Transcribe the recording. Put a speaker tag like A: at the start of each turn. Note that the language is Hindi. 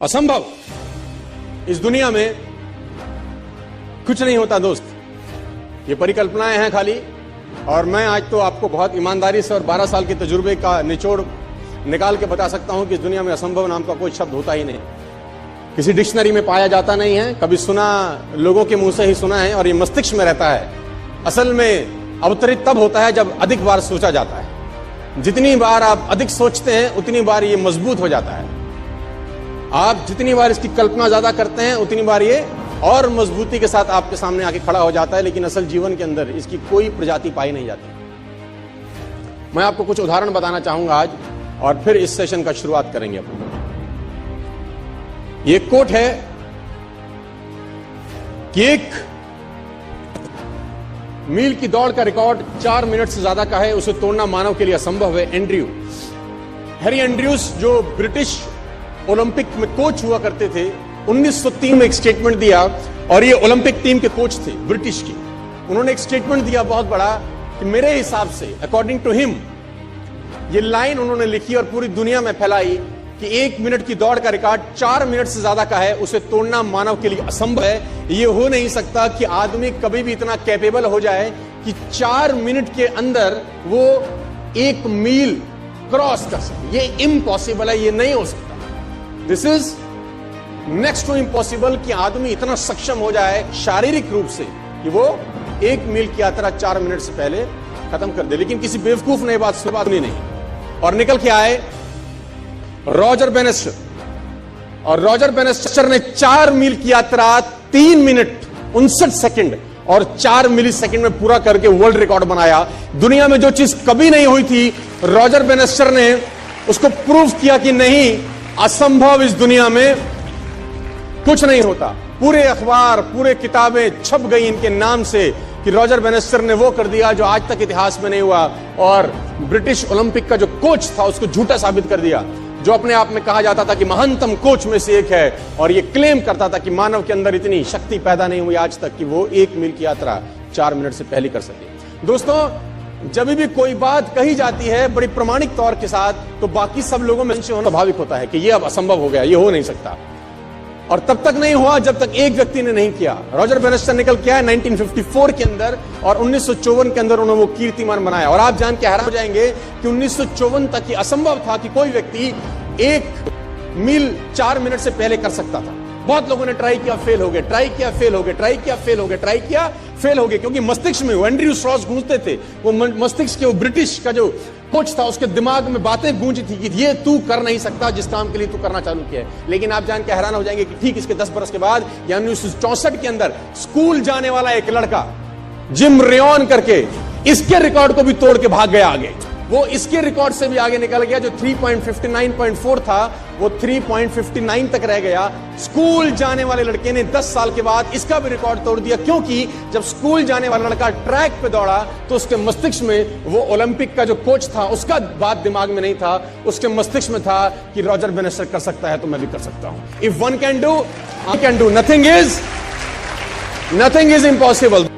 A: असंभव। इस दुनिया में कुछ नहीं होता दोस्त, ये परिकल्पनाएं हैं खाली। और मैं आज तो आपको बहुत ईमानदारी से और 12 साल के तजुर्बे का निचोड़ निकाल के बता सकता हूं कि इस दुनिया में असंभव नाम का कोई शब्द होता ही नहीं, किसी डिक्शनरी में पाया जाता नहीं है, कभी सुना लोगों के मुंह से ही सुना है और ये मस्तिष्क में रहता है। असल में अवतरित तब होता है जब अधिक बार सोचा जाता है। जितनी बार आप अधिक सोचते हैं उतनी बार ये मजबूत हो जाता है। आप जितनी बार इसकी कल्पना ज्यादा करते हैं उतनी बार ये और मजबूती के साथ आपके सामने आके खड़ा हो जाता है। लेकिन असल जीवन के अंदर इसकी कोई प्रजाति पाई नहीं जाती। मैं आपको कुछ उदाहरण बताना चाहूंगा आज और फिर इस सेशन का शुरुआत करेंगे अपन। ये कोट है कि 1 मील की दौड़ का रिकॉर्ड 4 मिनट से ज्यादा का है, उसे तोड़ना मानव के लिए असंभव है। हैरी एंड्रयूज जो ब्रिटिश ओलंपिक में कोच हुआ करते थे, 1903 में एक स्टेटमेंट दिया और ये ओलंपिक टीम के कोच थे ब्रिटिश की। उन्होंने एक स्टेटमेंट दिया बहुत बड़ा कि मेरे हिसाब से, अकॉर्डिंग टू हिम, ये लाइन उन्होंने लिखी और पूरी दुनिया में फैलाई कि 1 मिनट की दौड़ का रिकॉर्ड 4 मिनट से ज्यादा का है, उसे तोड़ना मानव के लिए असंभव है। ये हो नहीं सकता कि आदमी कभी भी इतना कैपेबल हो जाए कि 4 मिनट के अंदर वो 1 मील क्रॉस कर सके। ये इम्पॉसिबल है, ये नहीं हो सकता। This is next to impossible कि आदमी इतना सक्षम हो जाए शारीरिक रूप से कि वो 1 मील की यात्रा 4 मिनट से पहले खत्म कर दे। लेकिन किसी बेवकूफ ने बात सुनी नहीं और निकल के आए रॉजर बेनेस्टर। और रॉजर बेनेस्टर ने 4 मील की यात्रा 3 मिनट 59 सेकंड और 4 मिली सेकंड में पूरा करके वर्ल्ड रिकॉर्ड बनाया। दुनिया में जो चीज कभी नहीं हुई थी, रॉजर बेनेस्टर ने उसको प्रूव किया कि नहीं, असंभव इस दुनिया में कुछ नहीं होता। पूरे अखबार, पूरे किताबें छप गई इनके नाम से कि रॉजर बेनेस्टर ने वो कर दिया जो आज तक इतिहास में नहीं हुआ। और ब्रिटिश ओलंपिक का जो कोच था उसको झूठा साबित कर दिया, जो अपने आप में कहा जाता था कि महानतम कोच में से एक है, और ये क्लेम करता था कि मानव के अंदर इतनी शक्ति पैदा नहीं हुई आज तक कि वो 1 मील की यात्रा 4 मिनट से पहले कर सके। दोस्तों, जब भी कोई बात कही जाती है बड़ी प्रमाणिक तौर के साथ, तो बाकी सब लोगों में होना स्वाभाविक होता है कि ये अब असंभव हो गया, ये हो नहीं सकता। और तब तक नहीं हुआ जब तक एक व्यक्ति ने नहीं किया। रॉजर बेनेस्टर निकल के आया 1954 के अंदर और 1954 के अंदर उन्होंने वो कीर्तिमान बनाया। और आप जान के हैरान हो जाएंगे कि 1954 तक ये असंभव था कि कोई व्यक्ति 1 मील 4 मिनट से पहले कर सकता था। बहुत लोगों ने ट्राई किया, फेल हो गए, ट्राई किया, फेल हो गए, ट्राई किया, फेल हो गए, ट्राई किया, फेल हो गए, क्योंकि मस्तिष्क में एंड्रयू स्ट्रॉस गूंजते थे। वो मस्तिष्क के वो ब्रिटिश का जो कोच था उसके दिमाग में बातें गूंजी थी कि ये तू कर नहीं सकता जिस काम के लिए तू करना चालू किया है। लेकिन आप जान के हैरान हो जाएंगे कि ठीक इसके 10 बरस के बाद, यानी 1964 के अंदर, स्कूल जाने वाला एक लड़का जिम रेयन करके इसके रिकॉर्ड को भी तोड़ के भाग गया आगे। वो इसके रिकॉर्ड से भी आगे निकल गया, जो 3.59.4 था वो 3.59 तक रह गया। स्कूल जाने वाले लड़के ने 10 साल के बाद इसका भी रिकॉर्ड तोड़ दिया, क्योंकि जब स्कूल जाने वाला लड़का ट्रैक पे दौड़ा तो उसके मस्तिष्क में वो ओलंपिक का जो कोच था उसका बात दिमाग में नहीं था, उसके मस्तिष्क में था कि रॉजर बेनेस्टर कर सकता है तो मैं भी कर सकता हूं। If one can do, I can do. Nothing is impossible.